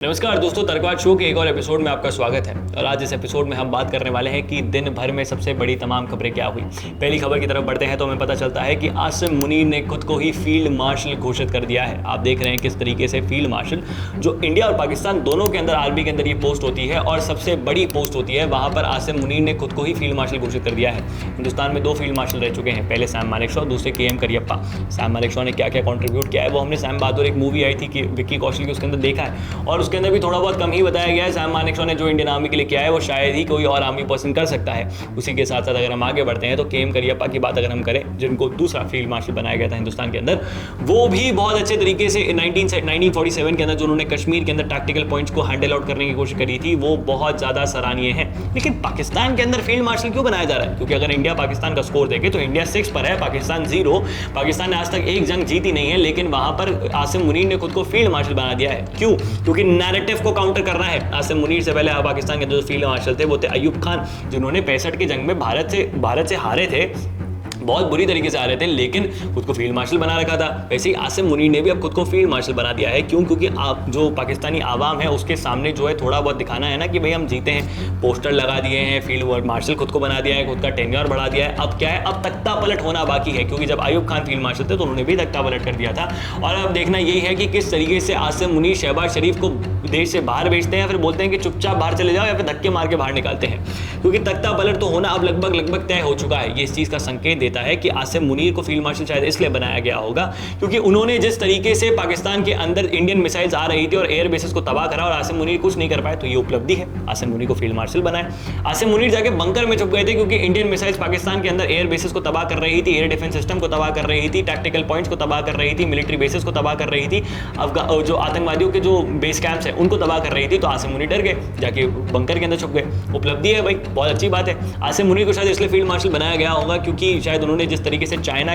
नमस्कार दोस्तों, तर्कवाद शो के एक और एपिसोड में आपका स्वागत है। और आज इस एपिसोड में हम बात करने वाले हैं कि दिन भर में सबसे बड़ी तमाम खबरें क्या हुई। पहली खबर की तरफ बढ़ते हैं तो हमें पता चलता है कि आसिम मुनीर ने खुद को ही फील्ड मार्शल घोषित कर दिया है। आप देख रहे हैं किस तरीके से फील्ड मार्शल, जो इंडिया और पाकिस्तान दोनों के अंदर आर्मी के अंदर ये पोस्ट होती है और सबसे बड़ी पोस्ट होती है, वहाँ पर आसिम मुनीर ने खुद को ही फील्ड मार्शल घोषित कर दिया है। हिंदुस्तान में 2 फील्ड मार्शल रह चुके हैं, पहले सैम मानेकशॉ, दूसरे KM करियप्पा। सैम मानेकशॉ ने क्या क्या कॉन्ट्रीब्यूट किया है वो हमने सैम बहादुर एक मूवी आई थी कि विक्की कौशल की, उसके अंदर देखा है और उसके अंदर भी थोड़ा बहुत ही बताया गया है। सैम मानेकशॉ ने जो इंडियन आर्मी के लिए किया है वो शायद ही कोई और आर्मी पर्सन कर सकता है। उसी के साथ साथ अगर हम आगे बढ़ते हैं तो KM करियप्पा की बात अगर हम करें, जिनको दूसरा फील्ड मार्शल बनाया गया था हिंदुस्तान के अंदर, वो भी बहुत अच्छे तरीके से 1947 के अंदर जो उन्होंने कश्मीर के अंदर टैक्टिकल पॉइंट्स को हैंडल आउट करने की कोशिश करी थी, वो बहुत ज़्यादा सराहनीय है। लेकिन पाकिस्तान के अंदर फील्ड मार्शल क्यों बनाया जा रहा है? क्योंकि अगर इंडिया पाकिस्तान का स्कोर देखें तो इंडिया 6 पर है, पाकिस्तान 0। पाकिस्तान ने आज तक एक जंग जीती नहीं है, लेकिन वहां पर आसिम मुनीर ने खुद को फील्ड मार्शल बना दिया है। क्यों? क्योंकि नैरेटिव को काउंटर करना है। आसिम मुनीर से पहले पाकिस्तान के जो फील्ड मार्शल थे वो थे अयूब खान, जिन्होंने 65 की जंग में भारत से हारे थे, बहुत बुरी तरीके से आ रहे थे, लेकिन खुद को फील्ड मार्शल बना रखा था। वैसे ही आसिम मुनीर ने भी अब खुद को फील्ड मार्शल बना दिया है। क्यों? क्योंकि आप जो पाकिस्तानी आवाम है उसके सामने जो है थोड़ा बहुत दिखाना है ना कि भाई हम जीते हैं, पोस्टर लगा दिए हैं, फील्ड मार्शल खुद को बना दिया है, खुद का टेन्योर बढ़ा दिया है। अब क्या है, अब तख्ता पलट होना बाकी है, क्योंकि जब अयूब खान फील्ड मार्शल थे तो उन्होंने भी तख्ता पलट कर दिया था। और अब देखना यही है कि किस तरीके से आसिम मुनीर शहबाज शरीफ को देश से बाहर भेजते हैं, फिर बोलते हैं कि चुपचाप बाहर चले जाओ, या फिर धक्के मार के बाहर निकालते हैं। क्योंकि तख्ता पलट तो होना अब लगभग तय हो चुका है। ये इस चीज़ का संकेत देता है कि आसिम मुनीर को फील्ड मार्शल शायद इसलिए बनाया गया होगा क्योंकि उन्होंने जिस तरीके से पाकिस्तान के अंदर इंडियन मिसाइल्स आ रही थी और एयर बेसेस को तबाह करा और आसिम मुनीर कुछ नहीं कर पाए, तो ये उपलब्धि है। आसिम मुनीर को फील्ड मार्शल बनाया। आसिम मुनीर जाके बंकर में छुप गए थे क्योंकि इंडियन मिसाइल्स पाकिस्तान के अंदर एयर बेसेस को तबाह कर रही थी, एयर डिफेंस सिस्टम को तबाह कर रही थी, टैक्टिकल पॉइंट्स को तबाह कर रही थी, मिलिट्री बेसेस को तबाह कर रही थी, जो आतंकवादियों के जो बेस कैंप्स है उनको तबाह कर रही थी। तो आसिम मुनीर डर गए, जाके बंकर के अंदर छुप गए। उपलब्धि है भाई, बहुत अच्छी बात है। आसिम मुनीर को शायद इसलिए फील्ड मार्शल बनाया गया होगा क्योंकि शायद उन्होंने जिस तरीके से चाइना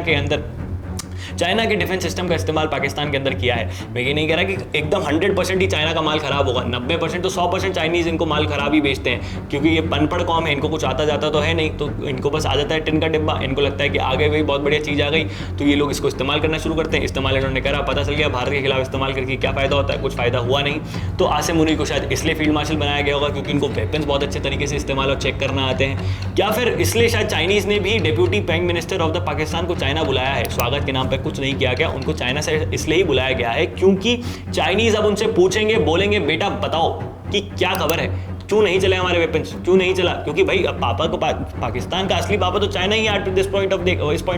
के डिफेंस सिस्टम का इस्तेमाल पाकिस्तान के अंदर किया है। मैं ये नहीं कह रहा कि एकदम 100% ही चाइना का माल खराब होगा, 90% तो 100% चाइनीज इनको माल खराब ही बेचते हैं, क्योंकि ये पनपढ़ कौम है, इनको कुछ आता जाता तो है नहीं, तो इनको बस आ जाता है टिन का डिब्बा। इनको लगता है कि आ गई भाई, बहुत बढ़िया चीज़ आ गई, तो ये लोग इसको इस्तेमाल करना शुरू करते हैं। इस्तेमाल इन्होंने करा, पता चल गया भारत के खिलाफ इस्तेमाल करके क्या फ़ायदा होता है, कुछ फ़ायदा हुआ नहीं। तो आसिम मुनीर को शायद इसलिए फील्ड मार्शल बनाया गया होगा क्योंकि इनको वेपन्स बहुत अच्छे तरीके से इस्तेमाल और चेक करना आते हैं, या फिर इसलिए शायद चाइनीज़ ने भी deputy prime minister of the Pakistan को चाइना बुलाया है। स्वागत के नाम पर कुछ नहीं किया गया, उनको चाइना से इसलिए ही बुलाया गया है क्योंकि चाइनीज अब उनसे पूछेंगे, बोलेंगे बेटा बताओ कि क्या खबर है, क्यों नहीं चले हमारे वेपन्स, क्यों नहीं चला? क्योंकि भाई अब पापा को पाकिस्तान का असली पापा तो चाइना ही है इस पॉइंट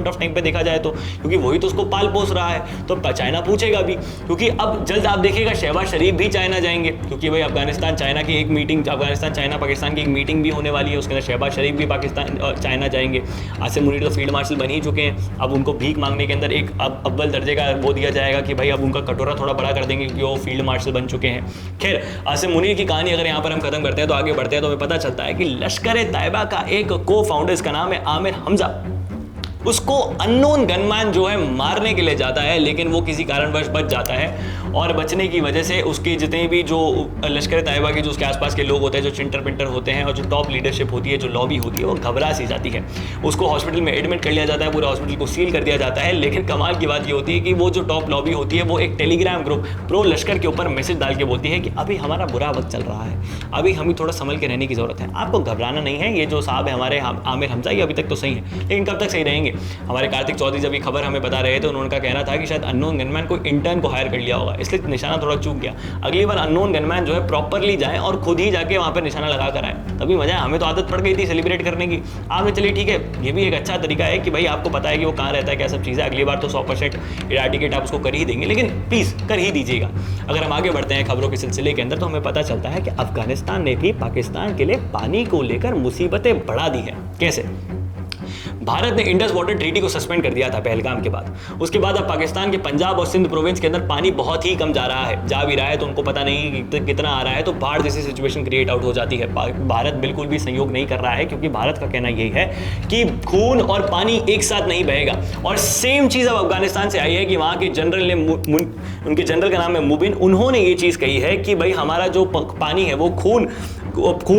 ऑफ टाइम पे देखा जाए तो, क्योंकि वही तो उसको पाल पोस रहा है। तो चाइना पूछेगा भी, क्योंकि अब जल्द आप देखिएगा शहबाज शरीफ भी चाइना जाएंगे, क्योंकि भाई अफगानिस्तान चाइना चाइना पाकिस्तान की एक मीटिंग भी होने वाली है, उसके अंदर शहबाज शरीफ भी पाकिस्तान चाइना जाएंगे। आसिम मुनीर तो फील्ड मार्शल बन ही चुके हैं, अब उनको भीख मांगने के अंदर एक अव्वल दर्जे का वो दिया जाएगा कि भाई अब उनका कटोरा थोड़ा बड़ा कर देंगे क्योंकि वो फील्ड मार्शल बन चुके हैं। खैर, आसिम मुनीर की कहानी अगर यहाँ पर हम खत्म करते हैं तो आगे बढ़ते हैं तो हमें पता चलता है कि लश्कर तैयबा का एक को फाउंडर, इसका नाम है आमिर हमजा, उसको अननोन गनमैन जो है मारने के लिए जाता है, लेकिन वो किसी कारणवश बच जाता है और बचने की वजह से उसके जितने भी जो लश्कर तैयबा के जो उसके आसपास के लोग होते हैं, जो चिंटर पिंटर होते हैं और जो टॉप लीडरशिप होती है, जो लॉबी होती है, वो घबरा सी जाती है। उसको हॉस्पिटल में एडमिट कर लिया जाता है, पूरे हॉस्पिटल को सील कर दिया जाता है। लेकिन कमाल की बात ये होती है कि वो जो टॉप लॉबी होती है वो एक टेलीग्राम ग्रुप प्रो लश्कर के ऊपर मैसेज डाल के बोलती है कि अभी हमारा बुरा वक्त चल रहा है, अभी हमें थोड़ा संभल के रहने की जरूरत है, आपको घबराना नहीं है। ये जो साहब है हमारे आमिर हमजा, ये अभी तक तो सही है, लेकिन कब तक सही रहेंगे? हमारे कार्तिक चौधरी जब ये खबर हमें बता रहे थे, उन्होंने कहना था कि शायद अननोन गनमैन को इंटर्न को हायर कर लिया होगा, इसलिए निशाना थोड़ा चूक गया। अगली बार अननोन गनमैन जो है प्रॉपरली जाए और खुद ही जाके वहां पर निशाना लगा कर आए, तभी मजा है। हमें तो आदत पड़ गई थी सेलिब्रेट करने की, आपने चलिए ठीक है, ये भी एक अच्छा तरीका है कि भाई आपको पता है कि वो कहाँ रहता है, क्या सब चीज़ है। अगली बार तो 100% इराडिकेट आप उसको कर ही देंगे, लेकिन प्लीज़ कर ही दीजिएगा। अगर हम आगे बढ़ते हैं खबरों के सिलसिले के अंदर तो हमें पता चलता है कि अफगानिस्तान ने भी पाकिस्तान के लिए पानी को लेकर मुसीबतें बढ़ा दी है। कैसे? भारत ने इंडस वाटर ट्रीटी को सस्पेंड कर दिया था पहलगाम के बाद। उसके बाद अब पाकिस्तान के पंजाब और सिंध प्रोविंस के अंदर पानी बहुत ही कम जा रहा है, जा भी रहा है तो उनको पता नहीं कितना आ रहा है, तो बाढ़ जैसी सिचुएशन क्रिएट आउट हो जाती है। भारत बिल्कुल भी सहयोग नहीं कर रहा है, क्योंकि भारत का कहना यही है कि खून और पानी एक साथ नहीं बहेगा। और सेम चीज़ अब अफगानिस्तान से आई है कि वहाँ के जनरल ने, उनके जनरल का नाम है मुबिन, उन्होंने ये चीज़ कही है कि भाई हमारा जो पानी है वो खून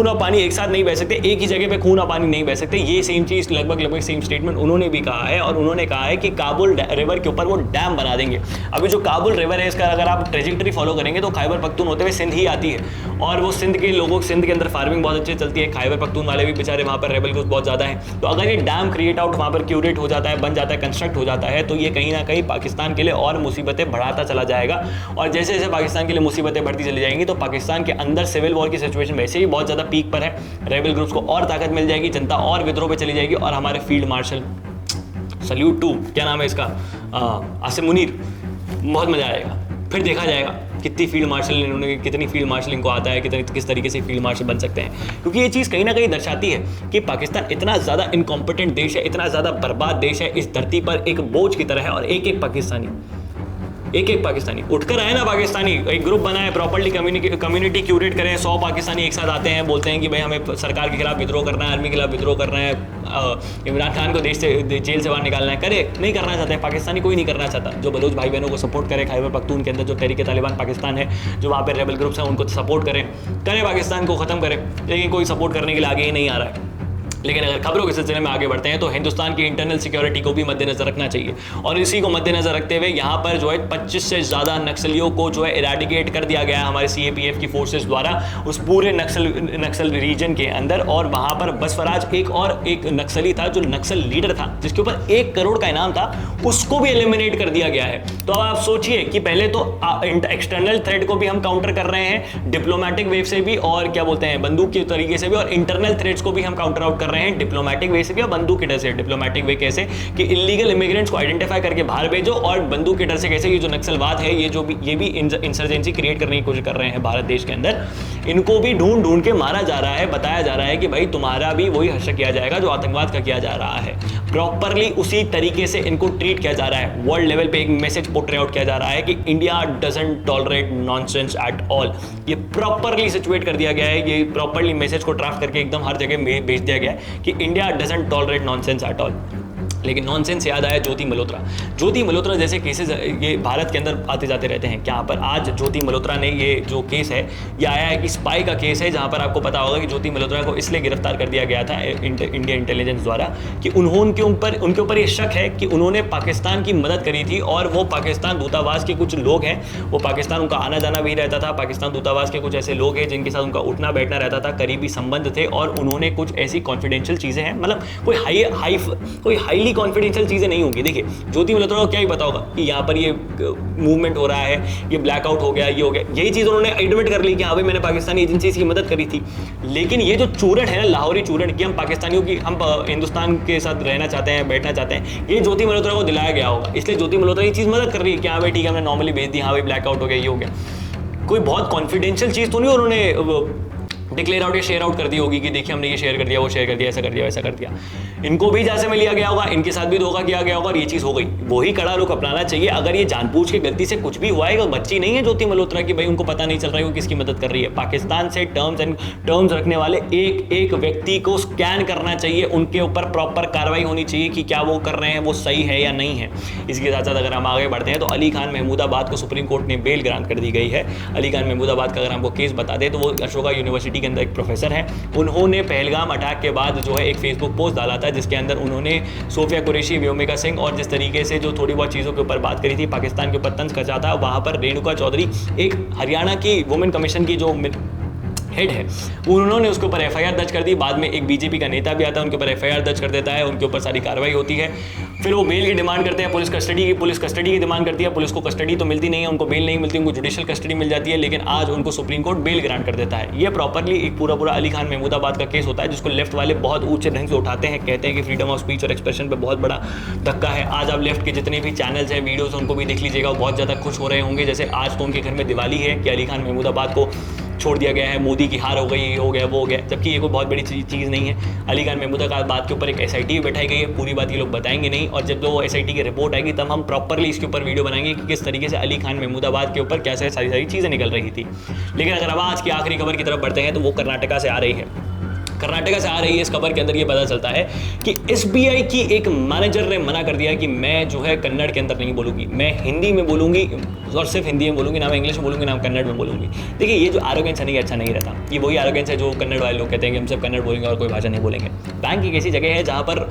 और पानी एक साथ नहीं बह सकते, एक ही जगह पे खून और पानी नहीं बह सकते। ये सेम चीज़ लगभग सेम सेम स्टेटमेंट उन्होंने भी कहा है, और उन्होंने कहा है कि काबुल रिवर के ऊपर वो डैम बना देंगे। अभी जो काबुल रिवर है इसका अगर आप ट्रेजेक्टरी फॉलो करेंगे तो खैबर पख्तून होते हुए सिंध ही आती है, और वो सिंध के लोगों, सिंध के अंदर फार्मिंग बहुत अच्छी चलती है, खैबर पख्तून वाले भी बेचारे वहाँ पर रेबल ग्रुप बहुत ज़्यादा है। तो अगर ये डैम क्रिएट आउट वहाँ पर क्यूरेट हो जाता है, बन जाता है, कंस्ट्रक्ट हो जाता है, तो ये कहीं ना कहीं पाकिस्तान के लिए और मुसीबतें बढ़ाता चला जाएगा। और जैसे जैसे पाकिस्तान के लिए मुसीबतें बढ़ती चली जाएंगी तो पाकिस्तान के अंदर सिविल वॉर की सिचुएशन वैसे ही बहुत ज़्यादा पीक पर है, रेबल ग्रुप्स को और ताकत मिल जाएगी, जनता और विद्रोह पे चली जाएगी, और हमारे फील्ड मार्शल सल्यूट टू, क्या नाम है इसका, आसिम मुनीर, बहुत मजा आएगा। फिर देखा जाएगा कितनी फील्ड मार्शल इन्होंने, कितनी फील्ड मार्शल इनको आता है, किस तरीके से फील्ड मार्शल बन सकते हैं, क्योंकि ये चीज़ कहीं ना कहीं दर्शाती है कि पाकिस्तान इतना ज़्यादा इनकॉम्पिटेंट देश है, इतना ज़्यादा बर्बाद देश है, इस धरती पर एक बोझ की तरह है, और एक एक पाकिस्तानी उठकर आए ना, पाकिस्तानी एक ग्रुप बना है, प्रॉपर्ली कम्युनिटी क्यूरेट करें, 100 पाकिस्तानी एक साथ आते हैं, बोलते हैं कि भाई हमें सरकार के खिलाफ विद्रोह करना है, आर्मी के खिलाफ विद्रोह करना है, इमरान खान को देश से, जेल से बाहर निकालना है, करे, नहीं करना चाहते हैं, पाकिस्तानी कोई नहीं करना चाहता। जो बलूच भाई बहनों को सपोर्ट करे, खैबर पख्तून के अंदर जो तहरीक तालिबान पाकिस्तान है, जो वहाँ पर रेबल ग्रुप्स हैं उनको सपोर्ट करें, पाकिस्तान को ख़त्म करें, लेकिन कोई सपोर्ट करने के लिए आगे ही नहीं आ रहा है। लेकिन अगर खबरों के सिलसिले में आगे बढ़ते हैं तो हिंदुस्तान की इंटरनल सिक्योरिटी को भी मद्देनजर रखना चाहिए, और इसी को मद्देनजर रखते हुए यहाँ पर जो है 25 से ज़्यादा नक्सलियों को जो है इरेडिकेट कर दिया गया है हमारे CAPF की फोर्सेस द्वारा उस पूरे नक्सल रीजन के अंदर। और वहाँ पर बसफराज एक नक्सली था जो नक्सल लीडर था, जिसके ऊपर 1 करोड़ का इनाम था, उसको भी एलिमिनेट कर दिया गया है। तो अब आप सोचिए कि पहले तो एक्सटर्नल थ्रेट को भी हम काउंटर कर रहे हैं डिप्लोमेटिक वेव से भी, और क्या बोलते हैं बंदूक के तरीके से भी, और इंटरनल थ्रेट्स को भी हम काउंटर आउट रहे हैं डिप्लोमेटिक वे से भी, और बंदूक के डर से। डिप्लोमेटिक वे कैसे कि इलीगल इमिग्रेंट्स को आइडेंटिफाई करके बाहर भेजो, और बंदूक के डर से कैसे ये जो नक्सलवाद है, ये भी इंसर्जेंसी क्रिएट करने की कोशिश कर रहे हैं भारत देश के अंदर, इनको भी ढूंढ के मारा जा रहा है, बताया जा रहा है कि भाई तुम्हारा भी वही हश्र किया जाएगा जो आतंकवाद का किया जा रहा है। प्रॉपरली उसी तरीके से इनको ट्रीट किया जा रहा है। वर्ल्ड लेवल पे एक मैसेज पोर्ट्रे आउट किया जा रहा है कि India doesn't tolerate nonsense at all. ये प्रॉपरली सिचुएट कर दिया गया है, ये प्रॉपरली मैसेज को ड्राफ्ट करके एकदम हर जगह भेज दिया गया है कि India doesn't tolerate nonsense at all. लेकिन नॉनसेंस याद आया ज्योति मल्होत्रा जैसे केसेस ये भारत के अंदर आते जाते रहते हैं। क्या पर आज ज्योति मल्होत्रा ने ये जो केस है ये आया है कि स्पाई का केस है, जहां पर आपको पता होगा कि ज्योति मल्होत्रा को इसलिए गिरफ्तार कर दिया गया था इंडिया इंटेलिजेंस द्वारा कि उनके ऊपर ये शक है कि उन्होंने पाकिस्तान की मदद करी थी, और वो पाकिस्तान दूतावास के कुछ लोग हैं, वो पाकिस्तान उनका आना जाना भी रहता था, पाकिस्तान दूतावास के कुछ ऐसे लोग हैं जिनके साथ उनका उठना बैठना रहता था, करीबी संबंध थे, और उन्होंने कुछ ऐसी कॉन्फिडेंशियल चीज़ें हैं, मतलब कोई हाईली कॉन्फिडेंशियल चीजें नहीं होंगी। देखिए ज्योति मल्होत्रा को क्या ही पता होगा कि यहाँ पर ये मूवमेंट हो रहा है, ये ब्लैकआउट हो गया, ये हो गया, यही चीज उन्होंने एडमिट कर ली कि हाँ भाई मैंने पाकिस्तानी एजेंसीज की मदद करी थी। लेकिन ये जो चूरण है ना, लाहौरी चूरण कि हम पाकिस्तानियों की, हम हिंदुस्तान के साथ रहना चाहते हैं, बैठना चाहते हैं, ये ज्योति मल्होत्रा को दिलाया गया होगा, इसलिए ज्योति मल्होत्रा ये चीज मदद कर रही है कि हाँ भाई ठीक है हमने नॉर्मली भेज दी, हाँ भाई ब्लैकआउट हो गया, ये हो गया। कोई बहुत कॉन्फिडेंशियल चीज तो नहीं उन्होंने डिक्लेयर आउट या शेयर आउट कर दी होगी कि देखिए हमने ये शेयर कर दिया, वो शेयर कर दिया, ऐसा कर दिया, वैसा कर दिया। इनको भी जैसे में लिया गया होगा, इनके साथ भी धोखा किया गया होगा, और ये चीज़ हो गई। वही कड़ा रुख अपनाना चाहिए। अगर ये जानबूझ के गलती से कुछ भी हुआ है, तो बच्ची नहीं है ज्योति मल्होत्रा की भाई उनको पता नहीं चल रहा है वो किसकी मदद कर रही है। पाकिस्तान से टर्म्स रखने वाले एक व्यक्ति को स्कैन करना चाहिए, उनके ऊपर प्रॉपर कार्रवाई होनी चाहिए कि क्या वो कर रहे हैं वो सही है या नहीं है। इसके साथ साथ अगर हम आगे बढ़ते हैं तो अली खान महमूदाबाद को सुप्रीम कोर्ट ने बेल ग्रांट कर दी गई है। अली खान महमूदाबाद का अगर हमको केस बता दें तो वो अशोका यूनिवर्सिटी के अंदर एक प्रोफेसर है। उन्होंने पहलगाम अटैक के बाद जो है एक फेसबुक पोस्ट डाला था जिसके अंदर उन्होंने सोफिया कुरैशी, व्योमिका सिंह और जिस तरीके से जो थोड़ी बहुत चीज़ों के ऊपर बात करी थी, पाकिस्तान के ऊपर तंज कसा था, वहाँ पर रेणुका चौधरी एक हरियाणा की वुमेन कमीशन की जो हेड है, उन्होंने उसके ऊपर एफआईआर दर्ज कर दी। बाद में एक बीजेपी का नेता भी आता है, उनके ऊपर एफआईआर दर्ज कर देता है, उनके ऊपर सारी कार्रवाई होती है। फिर वो बेल की डिमांड करते हैं, पुलिस कस्टडी की डिमांड करती है। पुलिस को कस्टडी तो मिलती नहीं है, उनको बेल नहीं मिलती, उनको जुडिशियल कस्टडी मिल जाती है, लेकिन आज उनको सुप्रीम कोर्ट बेल ग्रांट कर देता है। ये प्रॉपरली एक पूरा अली खान महमूदाबाद का केस होता है, जिसको लेफ्ट वाले बहुत ऊंचे ढंग से उठाते हैं, कहते हैं कि फ्रीडम ऑफ स्पीच और एक्सप्रेशन पर बहुत बड़ा धक्का है। आज आप लेफ्ट के जितने भी चैनल्स हैं, वीडियोस, उनको भी देख लीजिएगा, वो बहुत ज़्यादा खुश हो रहे होंगे। जैसे आज तो उनके घर में दिवाली है कि अली खान महमूदाबाद को छोड़ दिया गया है, मोदी की हार हो गई, ये हो गया, वो हो गया, जबकि ये कोई बहुत बड़ी चीज़ नहीं है। अली खान महमूदाबाद के ऊपर एक SIT बैठाई गई है, पूरी बात ये लोग बताएंगे नहीं, और जब वो SIT की रिपोर्ट आएगी तब हम प्रॉपरली इसके ऊपर वीडियो बनाएंगे कि किस तरीके से अली खान महमूदाबाद के ऊपर कैसे सारी चीज़ें निकल रही थी। लेकिन अगर अब आज की आखिरी खबर की तरफ बढ़ते हैं तो वो कर्नाटका से आ रही है। कर्नाटका से आ रही है इस खबर के अंदर ये पता चलता है कि एसबीआई की एक मैनेजर ने मना कर दिया कि मैं जो है कन्नड़ के अंदर नहीं बोलूँगी, मैं हिंदी में बोलूँगी और सिर्फ हिंदी में बोलूँगी, ना मैं इंग्लिश में बोलूँगी ना कन्नड़ में बोलूँगी। देखिए ये जो एरोगेंस है नहीं, अच्छा नहीं रहता। ये वही एरोगेंस है जो कन्नड़ वाले लोग कहते हैं कि हम सिर्फ कन्नड़ बोलेंगे और कोई भाषा नहीं बोलेंगे। बैंक एक ऐसी जगह है जहाँ पर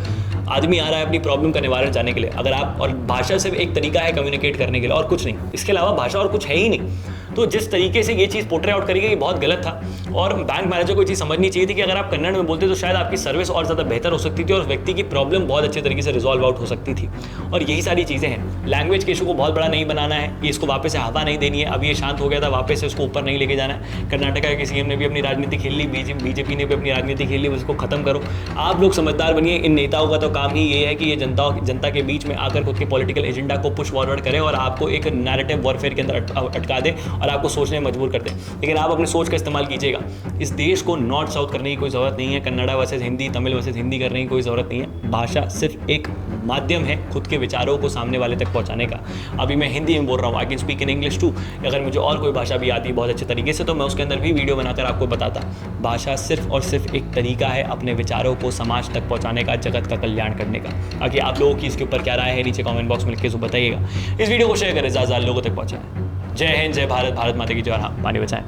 आदमी आ रहा है अपनी प्रॉब्लम का निवारण जाने के लिए। अगर आप, और भाषा सिर्फ एक तरीका है कम्युनिकेट करने के लिए और कुछ नहीं, इसके अलावा भाषा और कुछ है ही नहीं। तो जिस तरीके से ये चीज़ पोर्ट्रे आउट करी गई ये बहुत गलत था और बैंक मैनेजर को ये चीज़ समझनी चाहिए थी कि अगर आप कन्नड़ में बोलते तो शायद आपकी सर्विस और ज़्यादा बेहतर हो सकती थी और व्यक्ति की प्रॉब्लम बहुत अच्छे तरीके से रिजॉल्व आउट हो सकती थी। और यही सारी चीज़ें हैं। लैंग्वेज के इशू को बहुत बड़ा नहीं बनाना है, ये इसको वापस से हवा नहीं देनी है। अब ये शांत हो गया था, वापस से उसको ऊपर नहीं लेके जाना है। कर्नाटका के सीएम ने भी अपनी राजनीति खेल ली, बीजेपी ने भी अपनी राजनीति खेल ली, उसको खत्म करो। आप लोग समझदार बनिए। इन नेताओं का तो काम ही ये है कि ये जनता के बीच में आकर खुद के पॉलिटिकल एजेंडा को पुश फॉरवर्ड करें और आपको एक नैरेटिव वॉरफेयर के अंदर अटका दे और आपको सोचने में मजबूर करते हैं। लेकिन आप अपनी सोच का इस्तेमाल कीजिएगा। इस देश को नॉर्थ साउथ करने की कोई ज़रूरत नहीं है, कन्नड़ा वर्सेस हिंदी, तमिल वर्सेस हिंदी करने की कोई ज़रूरत नहीं है। भाषा सिर्फ एक माध्यम है खुद के विचारों को सामने वाले तक पहुंचाने का। अभी मैं हिंदी में बोल रहा हूँ, I can speak in English too. अगर मुझे और कोई भाषा भी आती है बहुत अच्छे तरीके से तो मैं उसके अंदर भी वीडियो बनाकर आपको बताता। भाषा सिर्फ और सिर्फ एक तरीका है अपने विचारों को समाज तक पहुँचाने का, जगत का कल्याण करने का। बाकी आप लोगों की इसके ऊपर क्या राय है नीचे कॉमेंट बॉक्स में लिख के बताइएगा। इस वीडियो को शेयर करें, ज़्यादा लोगों तक पहुँचाएं। जय हिंद, जय भारत, भारत माता की जय। हाँ, पानी बचाएं।